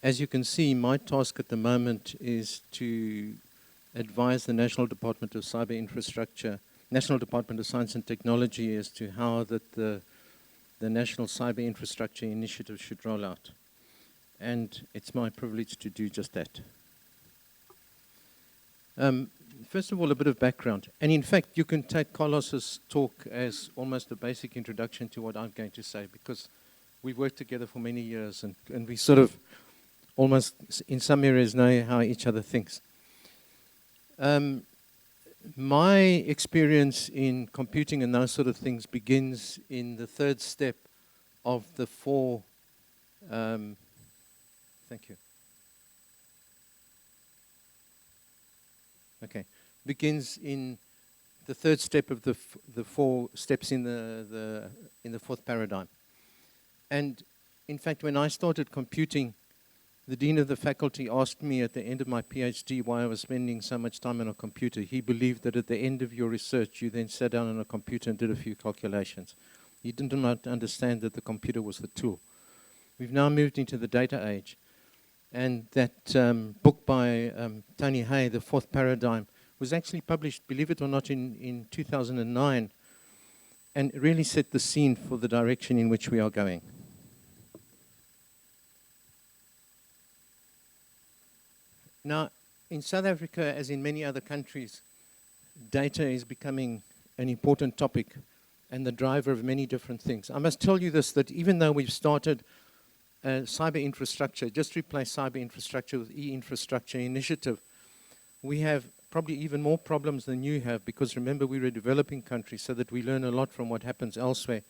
As you can see, my task at the moment is to advise the National Department of Cyber Infrastructure, National Department of Science and Technology as to how that the National Cyber Infrastructure Initiative should roll out. And it's my privilege to do just that. First of all, a bit of background. And in fact, you can take Carlos's talk as almost a basic introduction to what I'm going to say, because we've worked together for many years and we sort of almost in some areas know how each other thinks. My experience in computing and those sort of things begins in the third step of the four, thank you. Okay, begins in the third step of the four steps in the fourth paradigm. And in fact, when I started computing, the dean of the faculty asked me at the end of my PhD why I was spending so much time on a computer. He believed that at the end of your research, you then sat down on a computer and did a few calculations. He did not understand that the computer was the tool. We've now moved into the data age. And that book by Tony Hay, The Fourth Paradigm, was actually published, believe it or not, in 2009, and it really set the scene for the direction in which we are going. Now, in South Africa, as in many other countries, data is becoming an important topic and the driver of many different things. I must tell you this, that even though we've started cyber infrastructure, just replace cyber infrastructure with e-infrastructure initiative, we have probably even more problems than you have, because remember, we're a developing country, so that we learn a lot from what happens elsewhere.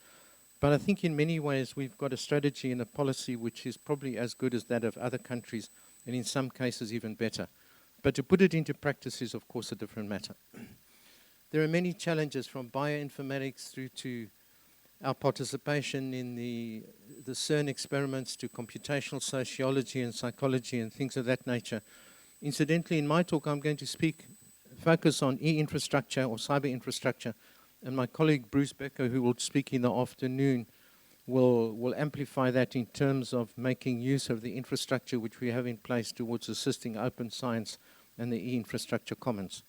But I think in many ways we've got a strategy and a policy which is probably as good as that of other countries, and in some cases even better. But to put it into practice is of course a different matter. There are many challenges, from bioinformatics through to our participation in the CERN experiments, to computational sociology and psychology and things of that nature. Incidentally, in my talk, I'm going to focus on e-infrastructure or cyber infrastructure, and my colleague Bruce Becker, who will speak in the afternoon, will amplify that in terms of making use of the infrastructure which we have in place towards assisting open science and the e-infrastructure commons.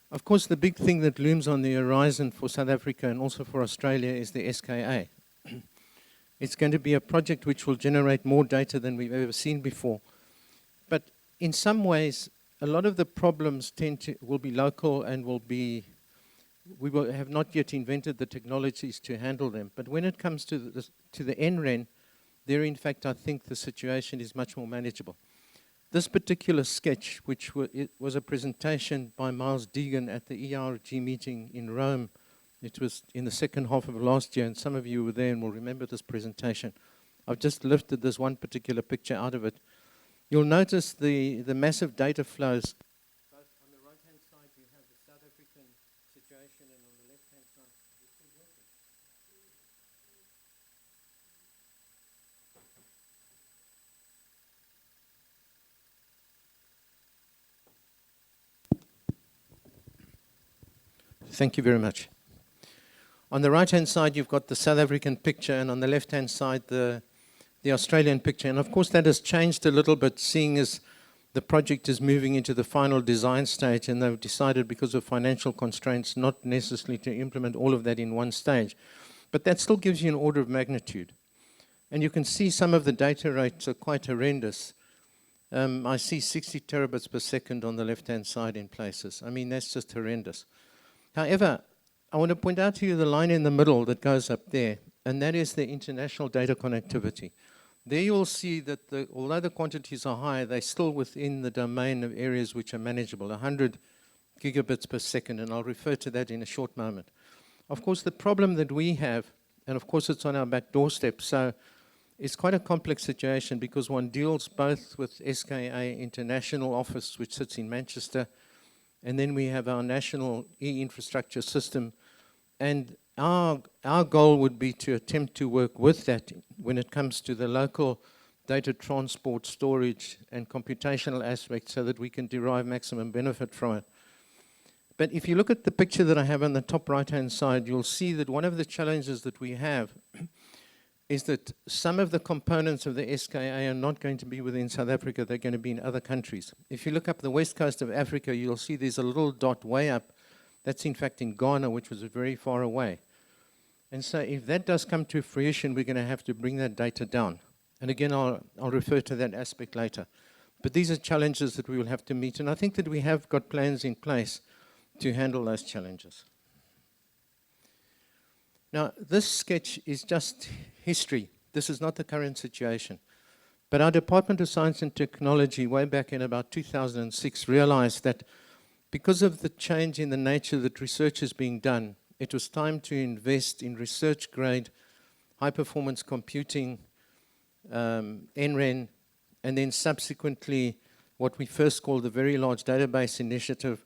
Of course, the big thing that looms on the horizon for South Africa and also for Australia is the SKA. It's going to be a project which will generate more data than we've ever seen before. But in some ways, a lot of the problems will be local and we will have not yet invented the technologies to handle them. But when it comes to the NREN, there in fact I think the situation is much more manageable. This particular sketch, which was a presentation by Miles Deegan at the ERG meeting in Rome, it was in the second half of last year, and some of you were there and will remember this presentation. I've just lifted this one particular picture out of it. You'll notice the massive data flows. Both on the right-hand side, you have the South African situation, and on the left-hand side, it's still working. Thank you very much. On the right-hand side, you've got the South African picture, and on the left-hand side, the Australian picture. And of course, that has changed a little bit, seeing as the project is moving into the final design stage, and they've decided, because of financial constraints, not necessarily to implement all of that in one stage. But that still gives you an order of magnitude. And you can see some of the data rates are quite horrendous. I see 60 terabits per second on the left-hand side in places. I mean, that's just horrendous. However, I want to point out to you the line in the middle that goes up there, and that is the international data connectivity. There you'll see that although the quantities are high, they're still within the domain of areas which are manageable, 100 gigabits per second, and I'll refer to that in a short moment. Of course, the problem that we have, and of course it's on our back doorstep, so it's quite a complex situation, because one deals both with SKA International Office, which sits in Manchester, and then we have our national e-infrastructure system. And our goal would be to attempt to work with that when it comes to the local data transport, storage, and computational aspects, so that we can derive maximum benefit from it. But if you look at the picture that I have on the top right-hand side, you'll see that one of the challenges that we have is that some of the components of the SKA are not going to be within South Africa, they're going to be in other countries. If you look up the west coast of Africa, you'll see there's a little dot way up. That's in fact in Ghana, which was very far away. And so if that does come to fruition, we're going to have to bring that data down. And again, I'll refer to that aspect later. But these are challenges that we will have to meet, and I think that we have got plans in place to handle those challenges. Now, this sketch is just history. This is not the current situation. But our Department of Science and Technology, way back in about 2006, realized that because of the change in the nature that research is being done, it was time to invest in research-grade, high-performance computing, NREN, and then subsequently what we first called the Very Large Database Initiative.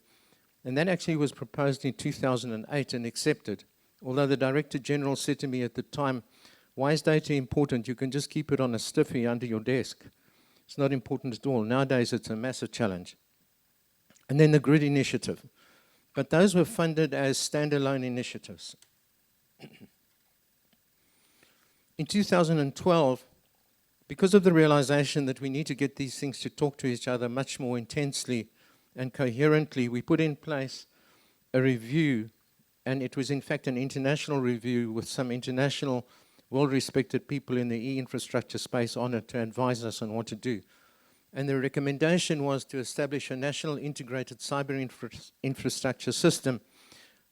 And that actually was proposed in 2008 and accepted. Although the Director General said to me at the time, why is data important? You can just keep it on a stiffy under your desk. It's not important at all. Nowadays, it's a massive challenge. And then the Grid Initiative. But those were funded as standalone initiatives. In 2012, because of the realization that we need to get these things to talk to each other much more intensely and coherently, we put in place a review, and it was in fact an international review with some international well-respected people in the e-infrastructure space on it to advise us on what to do. And the recommendation was to establish a national integrated cyber infrastructure system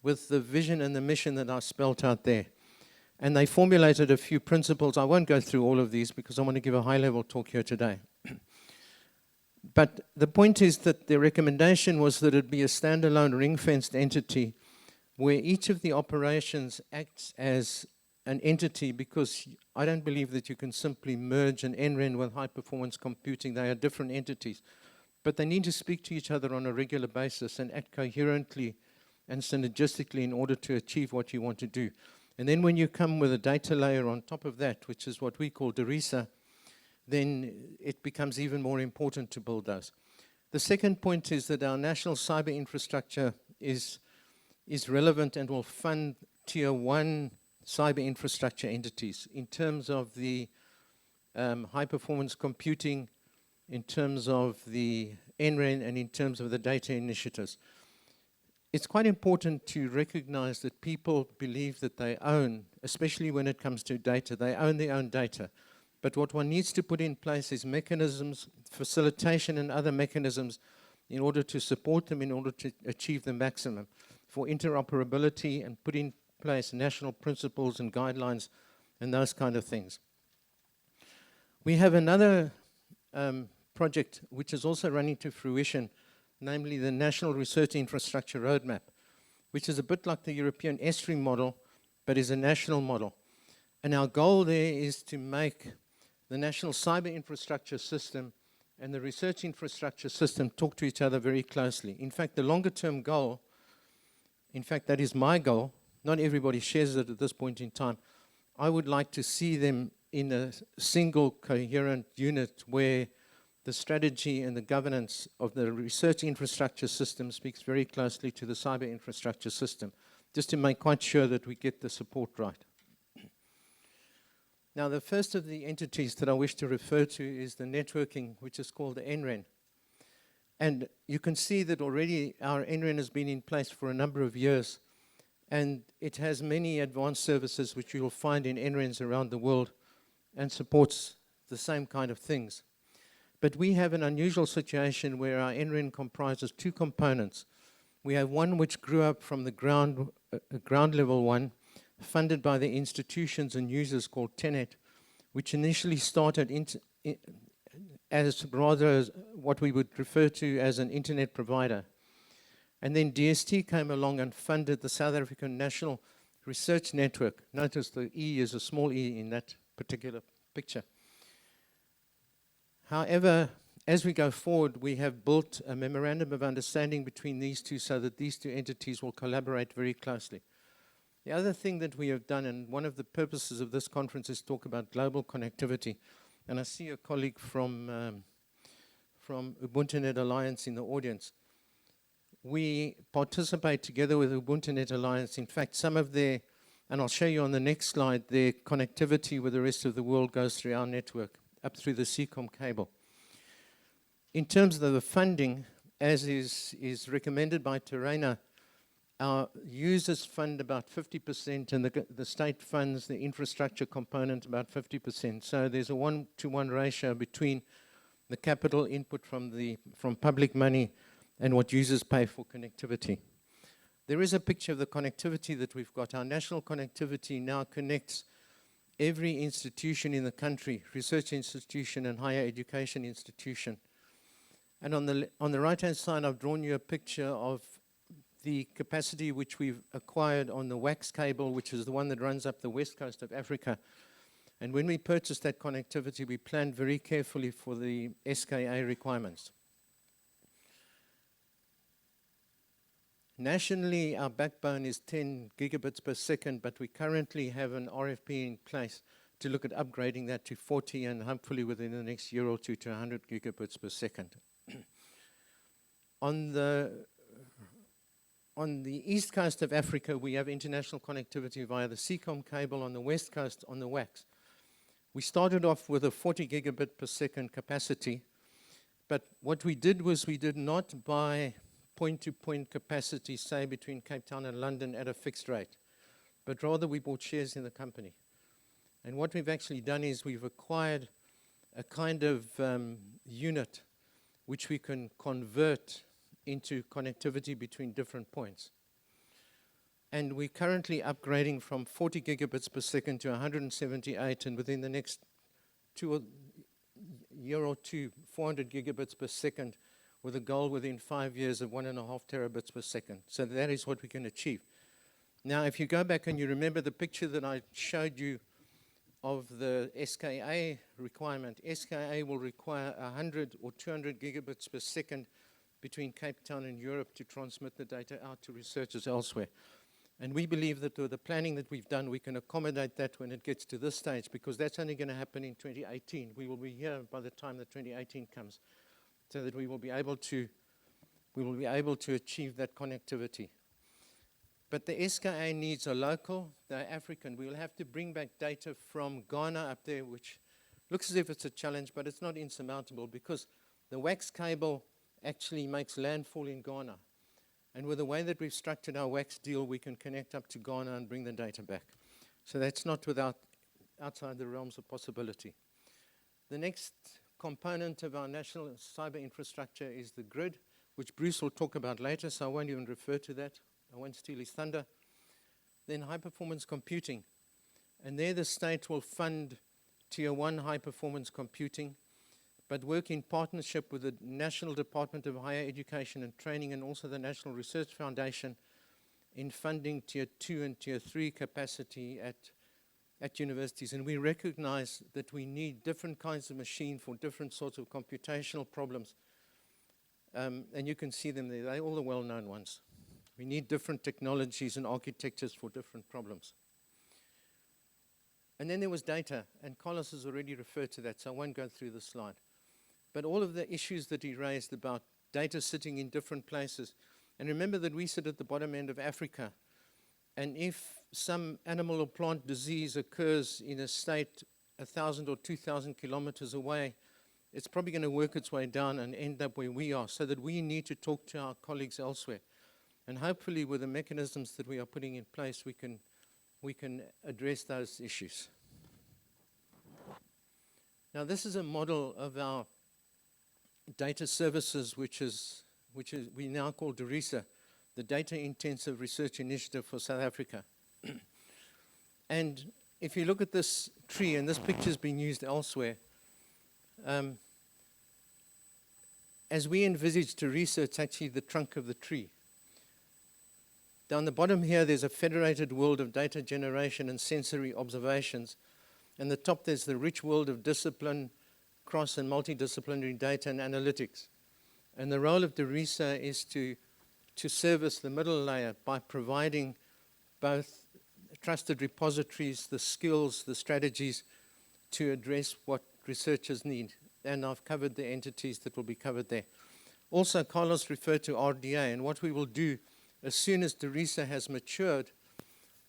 with the vision and the mission that I spelled out there. And they formulated a few principles. I won't go through all of these because I want to give a high-level talk here today. But the point is that the recommendation was that it be a standalone ring-fenced entity where each of the operations acts as an entity, because I don't believe that you can simply merge an NREN with high-performance computing. They are different entities. But they need to speak to each other on a regular basis and act coherently and synergistically in order to achieve what you want to do. And then when you come with a data layer on top of that, which is what we call DERISA, then it becomes even more important to build those. The second point is that our national cyber infrastructure is relevant and will fund tier 1 cyber infrastructure entities in terms of the high-performance computing, in terms of the NREN, and in terms of the data initiatives. It's quite important to recognize that people believe that they own, especially when it comes to data, they own their own data. But what one needs to put in place is mechanisms, facilitation and other mechanisms in order to support them, in order to achieve the maximum for interoperability, and put in place national principles and guidelines and those kind of things. We have another project which is also running to fruition, namely the National Research Infrastructure Roadmap, which is a bit like the European S3 model, but is a national model. And our goal there is to make the national cyber infrastructure system and the research infrastructure system talk to each other very closely. In fact, the longer term goal, in fact, that is my goal, not everybody shares it at this point in time. I would like to see them in a single coherent unit where the strategy and the governance of the research infrastructure system speaks very closely to the cyber infrastructure system, just to make quite sure that we get the support right. Now, the first of the entities that I wish to refer to is the networking, which is called the NREN. And you can see that already our NREN has been in place for a number of years, and it has many advanced services which you will find in NRENs around the world and supports the same kind of things. But we have an unusual situation where our NREN comprises two components. We have one which grew up from the ground level one, funded by the institutions and users, called Tenet, which initially started as rather what we would refer to as an internet provider. And then DST came along and funded the South African National Research Network. Notice the E is a small e in that particular picture. However, as we go forward, we have built a memorandum of understanding between these two so that these two entities will collaborate very closely. The other thing that we have done, and one of the purposes of this conference is talk about global connectivity, and I see a colleague from Ubuntu Net Alliance in the audience. We participate together with Ubuntu Net Alliance. In fact, some of their And I'll show you on the next slide, their connectivity with the rest of the world goes through our network, up through the CCOM cable. In terms of the funding, as is recommended by Terraina, our users fund about 50%, and the state funds the infrastructure component about 50%. So there's a 1-to-1 ratio between the capital input from public money and what users pay for connectivity. There is a picture of the connectivity that we've got. Our national connectivity now connects every institution in the country, research institution and higher education institution. And on the right-hand side, I've drawn you a picture of the capacity which we've acquired on the wax cable, which is the one that runs up the west coast of Africa. And when we purchased that connectivity, we planned very carefully for the SKA requirements. Nationally, our backbone is 10 gigabits per second, but we currently have an RFP in place to look at upgrading that to 40 and hopefully within the next year or two to 100 gigabits per second. On the east coast of Africa, we have international connectivity via the CCOM cable. On the west coast, on the WAX. We started off with a 40 gigabit per second capacity, but what we did was we did not buy point-to-point capacity, say, between Cape Town and London at a fixed rate, but rather we bought shares in the company. And what we've actually done is we've acquired a kind of unit which we can convert into connectivity between different points. And we're currently upgrading from 40 gigabits per second to 178, and within the next year or two, 400 gigabits per second, with a goal within 5 years of 1.5 terabits per second. So that is what we can achieve. Now, if you go back and you remember the picture that I showed you of the SKA requirement, SKA will require 100 or 200 gigabits per second between Cape Town and Europe to transmit the data out to researchers elsewhere. And we believe that with the planning that we've done, we can accommodate that when it gets to this stage, because that's only going to happen in 2018. We will be here by the time that 2018 comes, so that we will be able to achieve that connectivity. But the SKA needs are local, they're African. We will have to bring back data from Ghana up there, which looks as if it's a challenge, but it's not insurmountable, because the wax cable actually makes landfall in Ghana. And with the way that we've structured our wax deal, we can connect up to Ghana and bring the data back. So that's not outside the realms of possibility. The next component of our national cyber infrastructure is the grid, which Bruce will talk about later, so I won't even refer to that. I won't steal his thunder. Then high-performance computing. And there the state will fund Tier 1 high-performance computing, but work in partnership with the National Department of Higher Education and Training and also the National Research Foundation in funding Tier 2 and Tier 3 capacity at universities. And we recognize that we need different kinds of machine for different sorts of computational problems. And you can see them there. They're all the well-known ones. We need different technologies and architectures for different problems. And then there was data, and Carlos has already referred to that, so I won't go through the slide. But all of the issues that he raised about data sitting in different places, and remember that we sit at the bottom end of Africa, and if some animal or plant disease occurs in a state 1,000 or 2,000 kilometers away, it's probably going to work its way down and end up where we are, so that we need to talk to our colleagues elsewhere. And hopefully with the mechanisms that we are putting in place, we can address those issues. Now this is a model of our data services, which we now call DERISA, the Data Intensive Research Initiative for South Africa. And if you look at this tree, and this picture's been used elsewhere, as we envisage DERISA, it's actually the trunk of the tree. Down the bottom here, there's a federated world of data generation and sensory observations. And the top, there's the rich world of discipline, cross and multidisciplinary data and analytics. And the role of DERISA is to service the middle layer by providing both trusted repositories, the skills, the strategies to address what researchers need. And I've covered the entities that will be covered there. Also, Carlos referred to RDA, and what we will do as soon as DERISA has matured,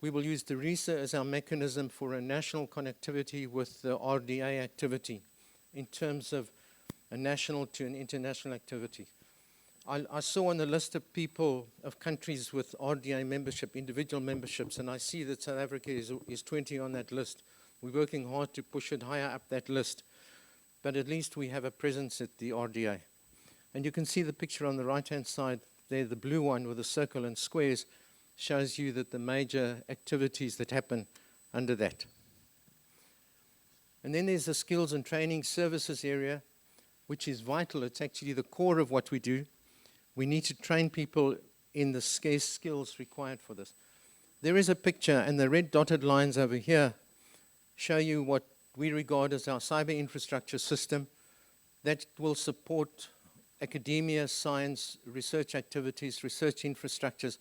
We will use the RISA as our mechanism for a national connectivity with the RDA activity in terms of a national to an international activity. I saw on the list of people, of countries with RDA membership, individual memberships, and I see that South Africa is 20 on that list. We're working hard to push it higher up that list, but at least we have a presence at the RDA. And you can see the picture on the right-hand side there, the blue one with the circle and squares, shows you that the major activities that happen under that. And then there's the skills and training services area, which is vital. It's actually the core of what we do. We need to train people in the scarce skills required for this. There is a picture, and the red dotted lines over here show you what we regard as our cyber infrastructure system that will support academia, science, research activities, research infrastructures.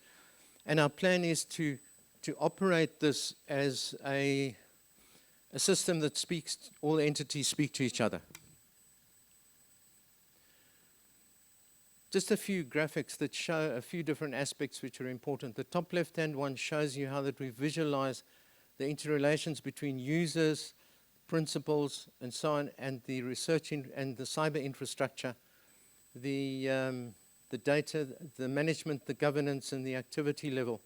And our plan is to operate this as a system that speaks, all entities speak to each other. Just a few graphics that show a few different aspects which are important. The top left-hand one shows you how that we visualize the interrelations between users, principals, and so on, and the research and the cyber infrastructure, the data, the management, the governance, and the activity level.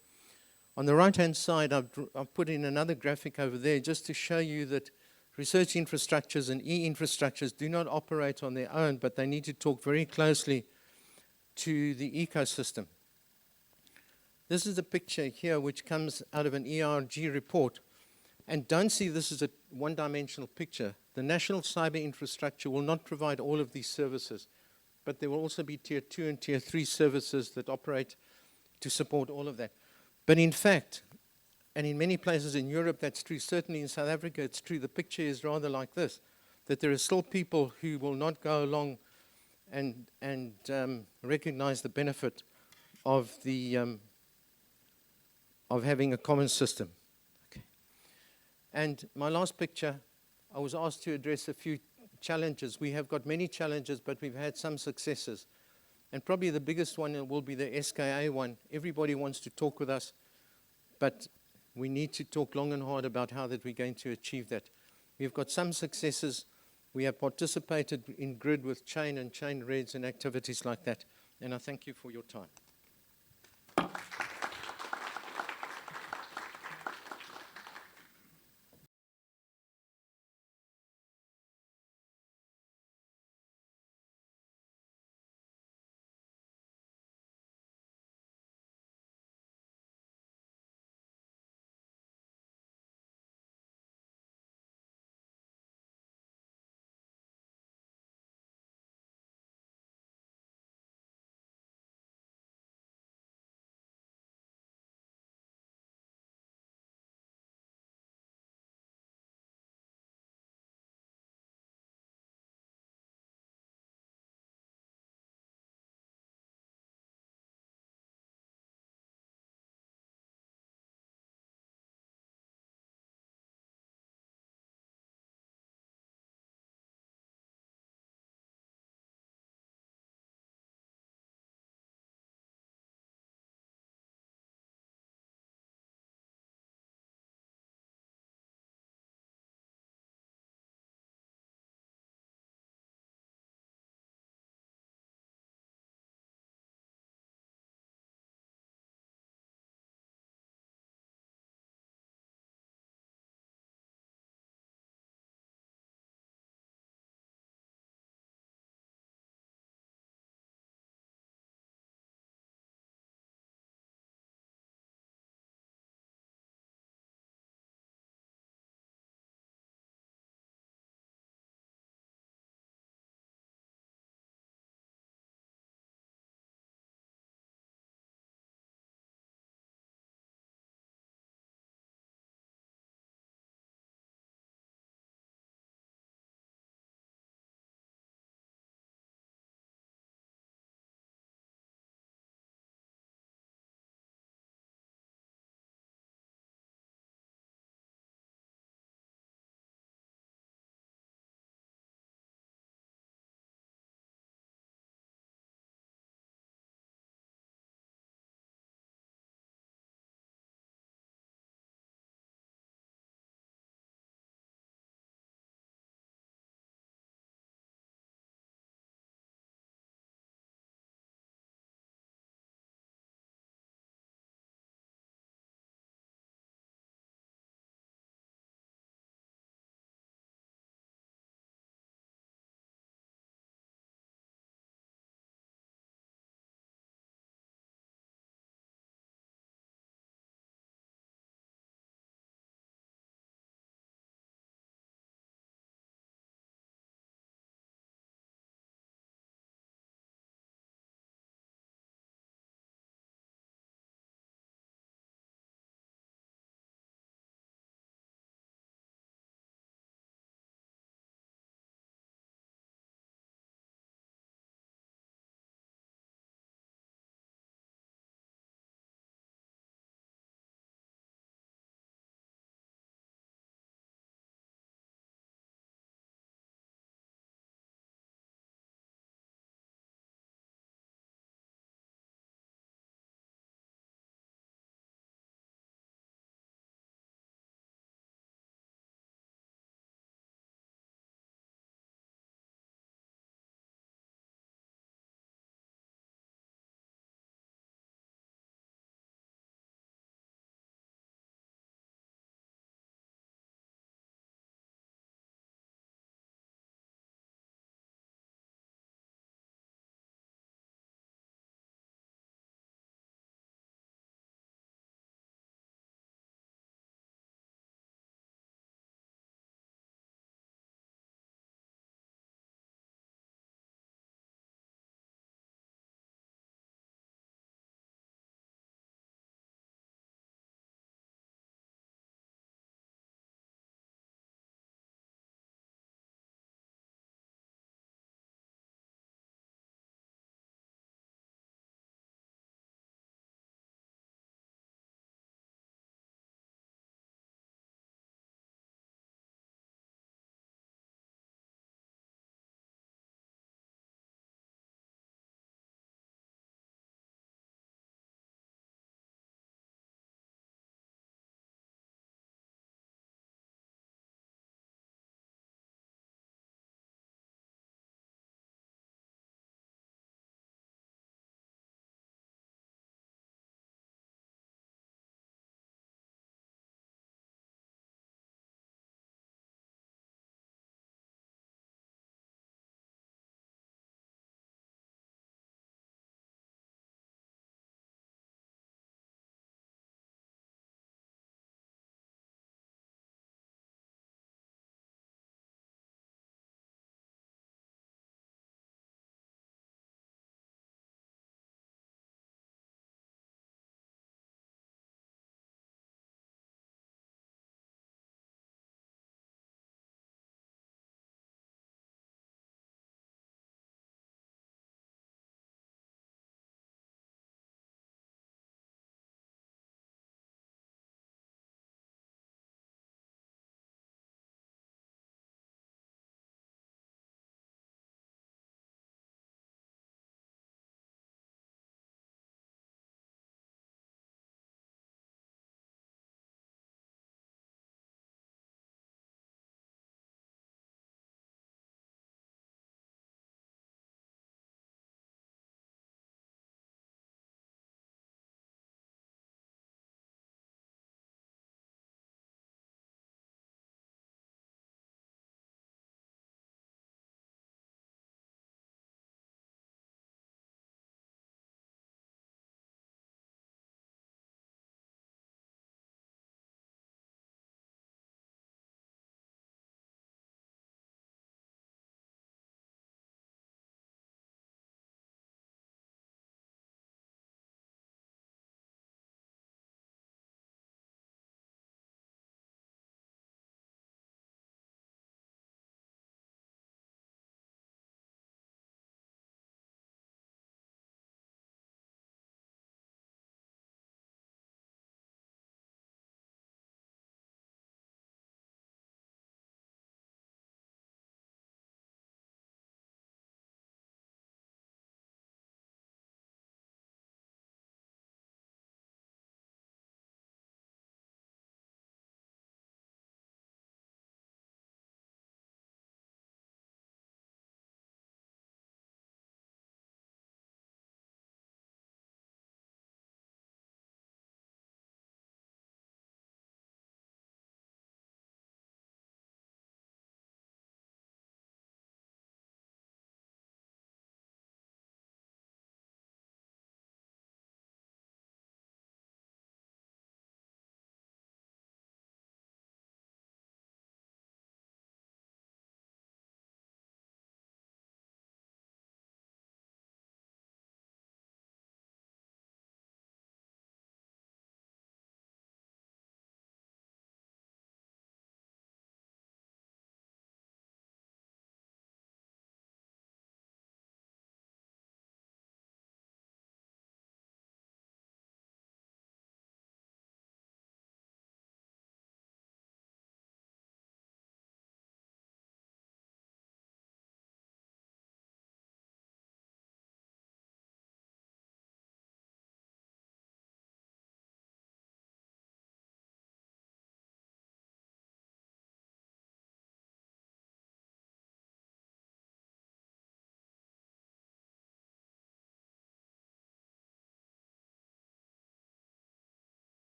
On the right-hand side, I've put in another graphic over there just to show you that research infrastructures and e-infrastructures do not operate on their own, but they need to talk very closely to the ecosystem. This is a picture here which comes out of an ERG report. And don't see this as a one-dimensional picture. The national cyber infrastructure will not provide all of these services, but there will also be Tier 2 and Tier 3 services that operate to support all of that. But in fact, and in many places in Europe that's true, certainly in South Africa it's true, the picture is rather like this, that there are still people who will not go along and recognize the benefit of of having a common system. Okay. And my last picture, I was asked to address a few challenges. We have got many challenges, but we've had some successes. And probably the biggest one will be the SKA one. Everybody wants to talk with us, but we need to talk long and hard about how that we're going to achieve that. We've got some successes. We have participated in GRID with chain and chain reads and activities like that. And I thank you for your time.